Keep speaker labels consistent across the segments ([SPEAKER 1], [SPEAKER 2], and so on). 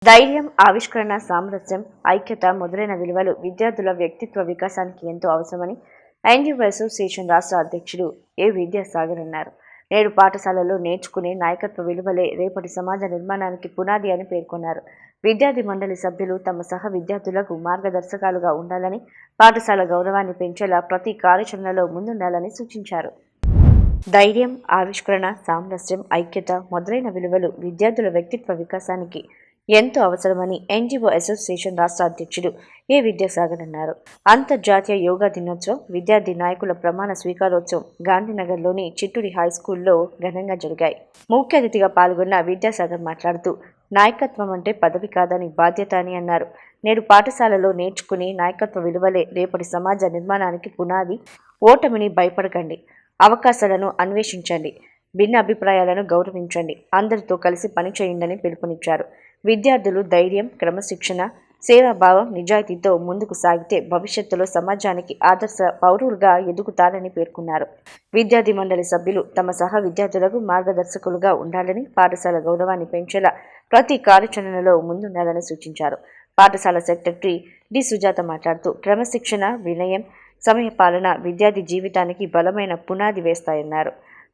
[SPEAKER 1] ధైర్యం, ఆవిష్కరణ, సామరస్యం, ఐక్యత మొదలైన విలువలు విద్యార్థుల వ్యక్తిత్వ వికాసానికి ఎంతో అవసరమని ఎన్‌యుఐ అసోసియేషన్ రాష్ట్ర అధ్యక్షుడు ఏ. విద్యాసాగర్ అన్నారు. నేడు పాఠశాలల్లో నేర్చుకునే నాయకత్వ విలువలే రేపటి సమాజ నిర్మాణానికి పునాది అని పేర్కొన్నారు. విద్యార్థి మండలి సభ్యులు తమ సహ విద్యార్థులకు మార్గదర్శకాలుగా ఉండాలని, పాఠశాల గౌరవాన్ని పెంచేలా ప్రతి కార్యాచరణలో ముందుండాలని సూచించారు. ధైర్యం, ఆవిష్కరణ, సామరస్యం, ఐక్యత మొదలైన విలువలు విద్యార్థుల వ్యక్తిత్వ వికాసానికి ఎంతో అవసరమని ఎన్‌జిఓ అసోసియేషన్ రాష్ట్ర అధ్యక్షుడు ఏ. విద్యాసాగర్ అన్నారు. అంతర్జాతీయ యోగా దినోత్సవం, విద్యార్థి నాయకుల ప్రమాణ స్వీకారోత్సవం గాంధీనగర్లోని చిట్టూరి హైస్కూల్లో ఘనంగా జరిగాయి. ముఖ్య అతిథిగా పాల్గొన్న విద్యాసాగర్ మాట్లాడుతూ, నాయకత్వం అంటే పదవి కాదని బాధ్యత అని అన్నారు. నేడు పాఠశాలలో నేర్చుకునే నాయకత్వ విలువలే రేపటి సమాజ నిర్మాణానికి పునాది. ఓటమిని భయపడకండి, అవకాశాలను అన్వేషించండి, భిన్న అభిప్రాయాలను గౌరవించండి, అందరితో కలిసి పనిచేయండి పిలుపునిచ్చారు. విద్యార్థులు ధైర్యం, క్రమశిక్షణ, సేవాభావం, నిజాయితీతో ముందుకు సాగితే భవిష్యత్తులో సమాజానికి ఆదర్శ పౌరులుగా ఎదుగుతారని పేర్కొన్నారు. విద్యార్థి మండలి సభ్యులు తమ సహ విద్యార్థులకు మార్గదర్శకులుగా ఉండాలని, పాఠశాల గౌరవాన్ని పెంచేలా ప్రతి కార్యాచరణలో ముందుండాలని సూచించారు. పాఠశాల సెక్రటరీ డి. సుజాత మాట్లాడుతూ, క్రమశిక్షణ, వినయం, సమయపాలన విద్యార్థి జీవితానికి బలమైన పునాది వేస్తాయన్నారు.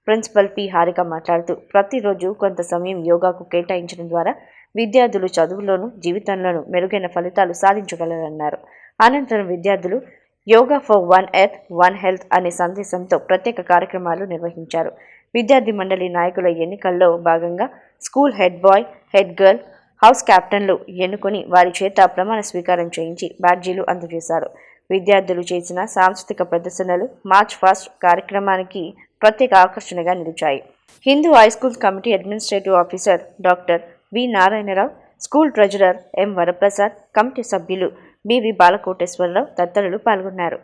[SPEAKER 1] Principal P. హారిక మాట్లాడుతూ, ప్రతిరోజు కొంత సమయం యోగాకు కేటాయించడం ద్వారా విద్యార్థులు చదువులోనూ, జీవితంలోనూ మెరుగైన ఫలితాలు సాధించగలరన్నారు. అనంతరం విద్యార్థులు yoga for one earth, one health అనే సందేశంతో ప్రత్యేక కార్యక్రమాలు నిర్వహించారు. విద్యార్థి మండలి నాయకుల ఎన్నికల్లో భాగంగా school head boy, head girl, house కెప్టెన్లు ఎన్నుకొని వారి చేత ప్రమాణ స్వీకారం చేయించి బ్యాడ్జీలు అందజేశారు. విద్యార్థులు చేసిన సాంస్కృతిక ప్రదర్శనలు మార్చ్ ఫాస్ట్ కార్యక్రమానికి ప్రత్యేక ఆకర్షణగా నిలిచాయి. Hindu high school committee administrative officer doctor V. Narayanarao, school treasurer M. Varaprasad, committee సభ్యులు బివి. బాలకోటేశ్వరరావు తదితరులు పాల్గొన్నారు.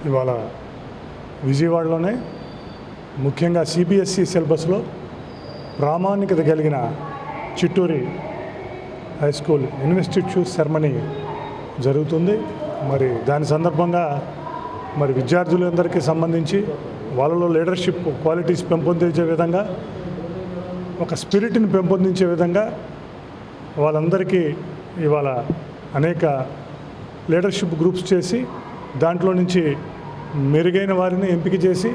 [SPEAKER 2] ఇవాళ విజయవాడలోనే ముఖ్యంగా సిబిఎస్ఈ సిలబస్లో ప్రామాణికత కలిగిన Chitturi high school investiture ceremony జరుగుతుంది. మరి దాని సందర్భంగా మరి విద్యార్థులందరికీ సంబంధించి వాళ్ళలో లీడర్షిప్ క్వాలిటీస్ పెంపొందించే విధంగా, ఒక స్పిరిట్ని పెంపొందించే విధంగా వాళ్ళందరికీ ఇవాళ అనేక లీడర్షిప్ గ్రూప్స్ చేసి దాంట్లో నుంచి మెరుగైన వారిని ఎంపిక చేసి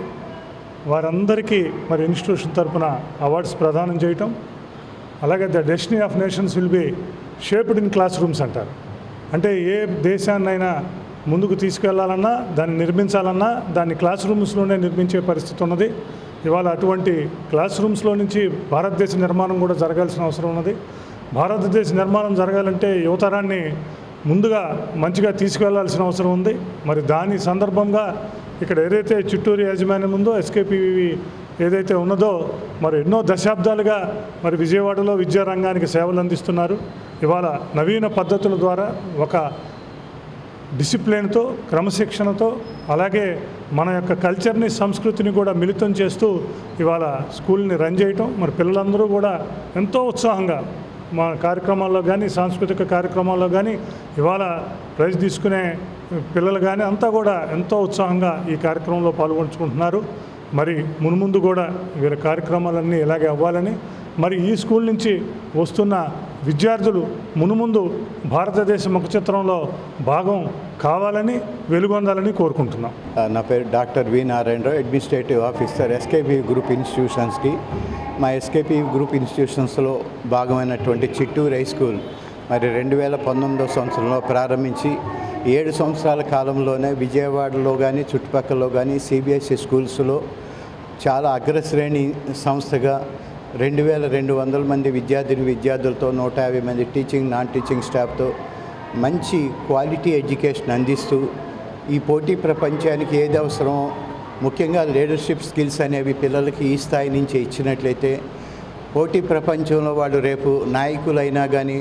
[SPEAKER 2] వారందరికీ మరి ఇన్స్టిట్యూషన్ తరఫున అవార్డ్స్ ప్రదానం చేయటం. అలాగే the destiny of nations will be shaped in class rooms అంటారు. అంటే ఏ దేశాన్నైనా ముందుకు తీసుకెళ్లాలన్నా, దాన్ని నిర్మించాలన్నా దాన్ని క్లాస్ రూమ్స్లోనే నిర్మించే పరిస్థితి ఉన్నది. ఇవాళ అటువంటి క్లాస్ రూమ్స్లో నుంచి భారతదేశ నిర్మాణం కూడా జరగాల్సిన అవసరం ఉన్నది. భారతదేశ నిర్మాణం జరగాలంటే యువతరాన్ని ముందుగా మంచిగా తీసుకెళ్లాల్సిన అవసరం ఉంది. మరి దాని సందర్భంగా ఇక్కడ ఏదైతే చిట్టూరు యాజమాన్యం ఉందో, ఎస్కేపీవి ఏదైతే ఉన్నదో, మరి ఎన్నో దశాబ్దాలుగా మరి విజయవాడలో విద్యారంగానికి సేవలు అందిస్తున్నారు. ఇవాళ నవీన పద్ధతుల ద్వారా ఒక డిసిప్లిన్తో, క్రమశిక్షణతో, అలాగే మన యొక్క కల్చర్ని, సంస్కృతిని కూడా మిళితం చేస్తూ ఇవాళ స్కూల్ని రన్ చేయటం, మరి పిల్లలందరూ కూడా ఎంతో ఉత్సాహంగా మా కార్యక్రమాల్లో కానీ, సాంస్కృతిక కార్యక్రమాల్లో కానీ, ఇవాళ ప్రైజ్ తీసుకునే పిల్లలు కానీ అంతా కూడా ఎంతో ఉత్సాహంగా ఈ కార్యక్రమంలో పాల్గొంచుకుంటున్నారు. మరి మున్ముందు కూడా వీళ్ళ కార్యక్రమాలన్నీ ఇలాగే అవ్వాలని, మరి ఈ స్కూల్ నుంచి వస్తున్న విద్యార్థులు మునుముందు భారతదేశ ముఖచిత్రంలో భాగం కావాలని, వెలుగొందాలని కోరుకుంటున్నాం.
[SPEAKER 3] నా పేరు doctor V Narayanarao, administrative officer SKP group ఇన్స్టిట్యూషన్స్కి. మా ఎస్కేపీ గ్రూప్ ఇన్స్టిట్యూషన్స్లో భాగమైనటువంటి చిట్టూరు హై స్కూల్ మరి 2019 సంవత్సరంలో ప్రారంభించి 7 సంవత్సరాల కాలంలోనే విజయవాడలో కానీ, చుట్టుపక్కల కానీ సిబిఎస్ఈ స్కూల్స్లో చాలా అగ్రశ్రేణి సంస్థగా 2200 మంది విద్యార్థులతో 150 మంది టీచింగ్, నాన్ టీచింగ్ స్టాఫ్తో మంచి క్వాలిటీ ఎడ్యుకేషన్ అందిస్తూ ఈ పోటీ ప్రపంచానికి ఏది అవసరమో, ముఖ్యంగా లీడర్షిప్ స్కిల్స్ అనేవి పిల్లలకి ఈ స్థాయి నుంచి ఇచ్చినట్లయితే పోటీ ప్రపంచంలో వాళ్ళు రేపు నాయకులైనా కానీ,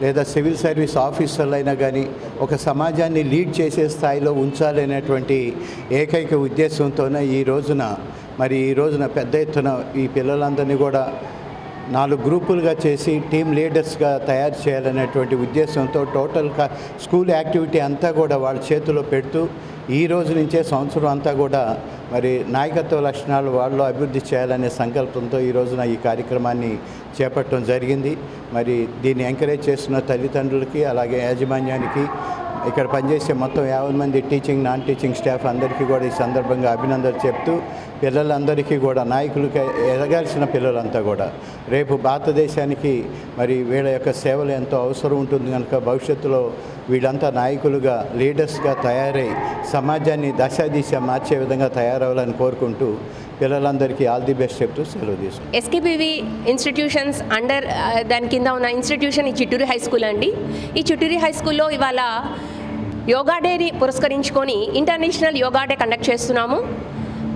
[SPEAKER 3] లేదా సివిల్ సర్వీస్ ఆఫీసర్లు అయినా కానీ ఒక సమాజాన్ని లీడ్ చేసే స్థాయిలో ఉంచాలనేటువంటి ఏకైక ఉద్దేశంతోనే ఈ రోజున పెద్ద ఎత్తున ఈ పిల్లలందరినీ కూడా 4 గ్రూపులుగా చేసి టీమ్ లీడర్స్గా తయారు చేయాలనేటువంటి ఉద్దేశంతో టోటల్ స్కూల్ యాక్టివిటీ అంతా కూడా వాళ్ళ చేతిలో పెడుతూ ఈ రోజు నుంచే సంవత్సరం అంతా కూడా మరి నాయకత్వ లక్షణాలు వాళ్ళు అభివృద్ధి చేయాలనే సంకల్పంతో ఈ రోజున ఈ కార్యక్రమాన్ని చేపట్టడం జరిగింది. మరి దీన్ని ఎంకరేజ్ చేస్తున్న తల్లిదండ్రులకి, అలాగే యాజమాన్యానికి, ఇక్కడ పనిచేసే మొత్తం 50 మంది టీచింగ్, నాన్ టీచింగ్ స్టాఫ్ అందరికీ కూడా ఈ సందర్భంగా అభినందనలు చెప్తూ, పిల్లలందరికీ కూడా నాయకులకి ఎదగాల్సిన పిల్లలంతా కూడా రేపు భారతదేశానికి మరి వీళ్ళ యొక్క సేవలు ఎంతో అవసరం ఉంటుంది కనుక భవిష్యత్తులో వీళ్ళంతా నాయకులుగా, లీడర్స్గా తయారై సమాజాన్ని దశ మార్చే విధంగా తయారవ్వాలని కోరుకుంటూ పిల్లలందరికీ ఆల్ ది బెస్ట్ చెప్తూ సెలవు తీసుకుంటాం.
[SPEAKER 4] ఎస్కేపీవి ఇన్స్టిట్యూషన్స్ అండర్ దాని కింద ఉన్న ఇన్స్టిట్యూషన్ ఈ చిట్టూరు హై స్కూల్ అండి. ఈ చిట్టూరు హై స్కూల్లో ఇవాళ యోగా డేని పురస్కరించుకొని ఇంటర్నేషనల్ యోగా డే కండక్ట్ చేస్తున్నాము.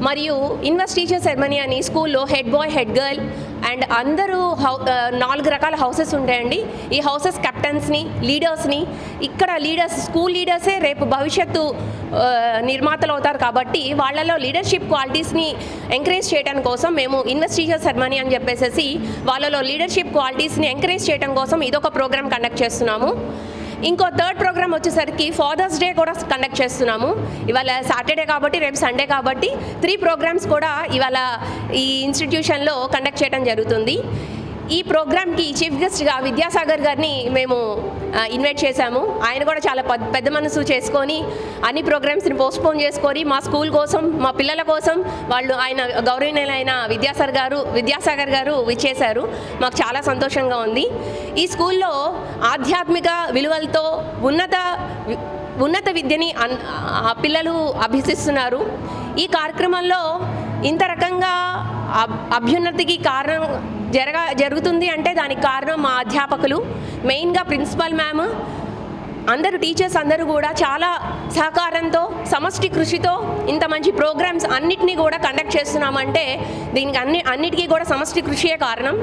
[SPEAKER 4] మరియు ఇన్వెస్టిగేషన్ సెరమనీ అని స్కూల్లో head boy, head girl and అందరూ 4 రకాల హౌసెస్ ఉంటాయండి. ఈ హౌసెస్ కెప్టెన్స్ని, లీడర్స్ని, ఇక్కడ స్కూల్ లీడర్సే రేపు భవిష్యత్తు నిర్మాతలు అవుతారు కాబట్టి వాళ్ళలో లీడర్షిప్ క్వాలిటీస్ని ఎంకరేజ్ చేయడం కోసం మేము ఇన్వెస్టిగేషన్ సెరమనీ అని చెప్పేసి వాళ్ళలో లీడర్షిప్ క్వాలిటీస్ని ఎంకరేజ్ చేయడం కోసం ఇదొక ప్రోగ్రామ్ కండక్ట్ చేస్తున్నాము. ఇంకో 3rd ప్రోగ్రామ్ వచ్చేసరికి ఫాదర్స్ డే కూడా కండక్ట్ చేస్తున్నాము. ఇవాళ సాటర్డే కాబట్టి, రేపు సండే కాబట్టి 3 ప్రోగ్రామ్స్ కూడా ఇవాళ ఈ ఇన్స్టిట్యూషన్లో కండక్ట్ చేయడం జరుగుతుంది. ఈ ప్రోగ్రామ్కి చీఫ్ గెస్ట్గా విద్యాసాగర్ గారిని మేము ఇన్వైట్ చేశాము. ఆయన కూడా చాలా పెద్ద మనసు చేసుకొని అన్ని ప్రోగ్రామ్స్ని పోస్ట్పోన్ చేసుకొని మా స్కూల్ కోసం, మా పిల్లల కోసం ఆయన గౌరవనీయులైన విద్యాసాగర్ గారు విచ్చేశారు. మాకు చాలా సంతోషంగా ఉంది. ఈ స్కూల్లో ఆధ్యాత్మిక విలువలతో ఉన్నత విద్యని పిల్లలు అభ్యసిస్తున్నారు. ఈ కార్యక్రమంలో ఇంత రకంగా అభ్యున్నతికి కారణం జరుగుతుంది అంటే దానికి కారణం మా అధ్యాపకులు, మెయిన్గా ప్రిన్సిపల్ మ్యామ్, అందరూ టీచర్స్ అందరూ కూడా చాలా సహకారంతో, సమష్టి కృషితో ఇంత మంచి ప్రోగ్రామ్స్ అన్నిటినీ కూడా కండక్ట్ చేస్తున్నామంటే దీనికి అన్నిటికీ కూడా సమష్టి కృషియే కారణం.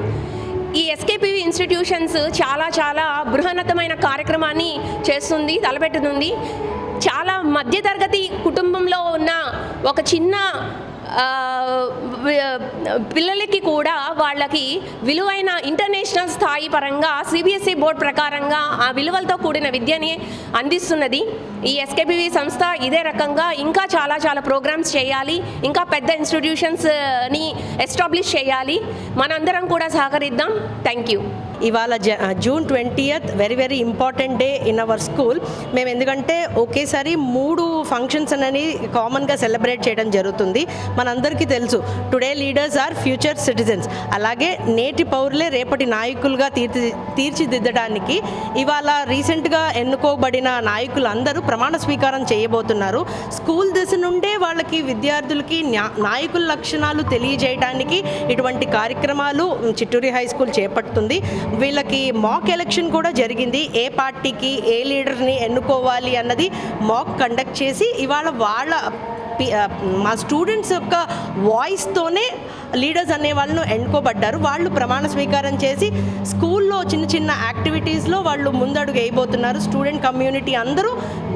[SPEAKER 4] ఈ ఎస్కేపీవి ఇన్స్టిట్యూషన్స్ చాలా బృహన్నతమైన కార్యక్రమాన్ని తలపెడుతుంది. చాలా మధ్యతరగతి కుటుంబంలో ఉన్న ఒక చిన్న పిల్లలకి కూడా వాళ్ళకి విలువైన ఇంటర్నేషనల్ స్థాయి పరంగా సిబిఎస్ఈ బోర్డు ప్రకారంగా ఆ విలువలతో కూడిన విద్యని అందిస్తున్నది ఈ ఎస్కేపీవి సంస్థ. ఇదే రకంగా ఇంకా చాలా ప్రోగ్రామ్స్ చేయాలి, ఇంకా పెద్ద ఇన్స్టిట్యూషన్స్ని ఎస్టాబ్లిష్ చేయాలి. మనందరం కూడా సహకరిద్దాం. Thank you.
[SPEAKER 5] ఇవాళ June 20th very important day in our school. మేము ఎందుకంటే ఒకేసారి 3 ఫంక్షన్స్ అనేది కామన్గా సెలబ్రేట్ చేయడం జరుగుతుంది. మనందరికీ తెలుసు, today leaders are future citizens. అలాగే నేటి పౌరులే రేపటి నాయకులుగా తీర్చిదిద్దడానికి ఇవాళ రీసెంట్గా ఎన్నుకోబడిన నాయకులందరూ ప్రమాణ స్వీకారం చేయబోతున్నారు. స్కూల్ దశ నుండే వాళ్ళకి విద్యార్థులకి నాయకుల లక్షణాలు తెలియజేయడానికి ఇటువంటి కార్యక్రమాలు చిట్టూరు హై స్కూల్ చేపడుతుంది. వీళ్ళకి మాక్ ఎలక్షన్ కూడా జరిగింది. ఏ పార్టీకి ఏ లీడర్ని ఎన్నుకోవాలి అన్నది మాక్ కండక్ట్ చేసి ఇవాళ మా స్టూడెంట్స్ యొక్క వాయిస్తోనే లీడర్స్ అనే వాళ్ళు ఎన్నుకోబడ్డారు. వాళ్ళు ప్రమాణ స్వీకారం చేసి స్కూల్లో చిన్న చిన్న యాక్టివిటీస్లో వాళ్ళు ముందడుగు వేయబోతున్నారు. స్టూడెంట్ కమ్యూనిటీ అందరూ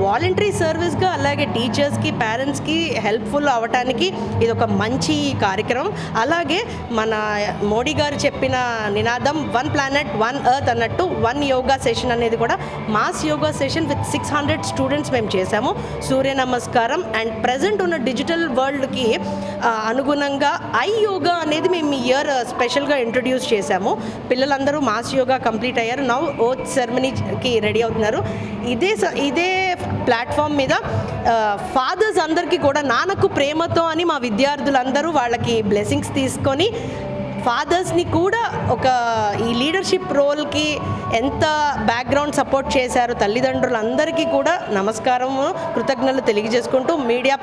[SPEAKER 5] వాలంటరీ సర్వీస్గా, అలాగే టీచర్స్కి, పేరెంట్స్కి హెల్ప్ఫుల్ అవ్వటానికి ఇది ఒక మంచి కార్యక్రమం. అలాగే మన మోడీ గారు చెప్పిన నినాదం 1 planet 1 earth అన్నట్టు 1 యోగా సెషన్ అనేది కూడా mass yoga session with 600 students మేము చేశాము. సూర్య నమస్కారం అండ్ ప్రజెంట్ ఉన్న డిజిటల్ వరల్డ్కి అనుగుణంగా ఐ యోగా అనేది మేము ఈ ఇయర్ స్పెషల్గా ఇంట్రొడ్యూస్ చేశాము. పిల్లలందరూ మాస్ యోగా కంప్లీట్ అయ్యారు. నౌ ఓత్ సెరమనీకి రెడీ అవుతున్నారు. ఇదే ప్లాట్ఫామ్ మీద ఫాదర్స్ అందరికీ కూడా నాన్నకు ప్రేమతో అని మా విద్యార్థులందరూ వాళ్ళకి బ్లెస్సింగ్స్ తీసుకొని ఫాదర్స్ని కూడా ఒక ఈ లీడర్షిప్ రోల్కి ఎంత బ్యాక్గ్రౌండ్ సపోర్ట్ చేశారు తల్లిదండ్రులందరికీ కూడా నమస్కారము, కృతజ్ఞతలు తెలియజేసుకుంటూ మీడియా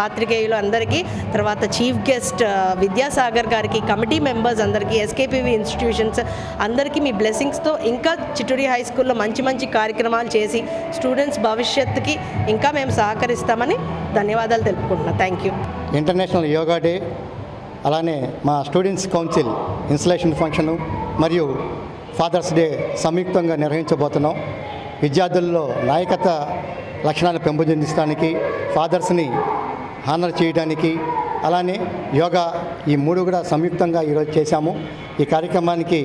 [SPEAKER 5] పాత్రికేయులు అందరికీ, తర్వాత చీఫ్ గెస్ట్ విద్యాసాగర్ గారికి, కమిటీ మెంబర్స్ అందరికీ, ఎస్కేపీవి ఇన్స్టిట్యూషన్స్ అందరికీ మీ బ్లెస్సింగ్స్తో ఇంకా చిట్టూరి హై స్కూల్లో మంచి మంచి కార్యక్రమాలు చేసి స్టూడెంట్స్ భవిష్యత్తుకి ఇంకా మేము సహకరిస్తామని ధన్యవాదాలు తెలుపుకుంటున్నాను. Thank you.
[SPEAKER 6] International yoga day, అలానే మా స్టూడెంట్స్ కౌన్సిల్ ఇన్స్టలేషన్ ఫంక్షను మరియు ఫాదర్స్ డే సంయుక్తంగా నిర్వహించబోతున్నాం. విద్యార్థుల్లో నాయకత్వ లక్షణాలు పెంపొందించడానికి, ఫాదర్స్ని హానర్ చేయడానికి, అలానే యోగా ఈ 3 కూడా సంయుక్తంగా ఈరోజు చేశాము. ఈ కార్యక్రమానికి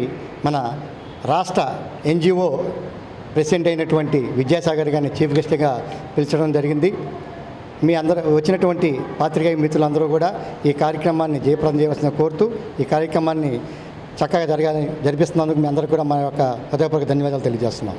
[SPEAKER 6] మన రాష్ట్ర NGO ప్రెసిడెంట్ అయినటువంటి విద్యాసాగర్ గారిని చీఫ్ గెస్ట్గా పిలిచడం జరిగింది. మీ అందరూ వచ్చినటువంటి పాత్రికేయ మిత్రులందరూ కూడా ఈ కార్యక్రమాన్ని జయప్రదం చేయవలసిన కోరుతూ ఈ కార్యక్రమాన్ని చక్కగా జరిపిస్తున్నందుకు మీ అందరికీ కూడా మా యొక్క హృదయపూర్వక ధన్యవాదాలు తెలియజేస్తున్నాం.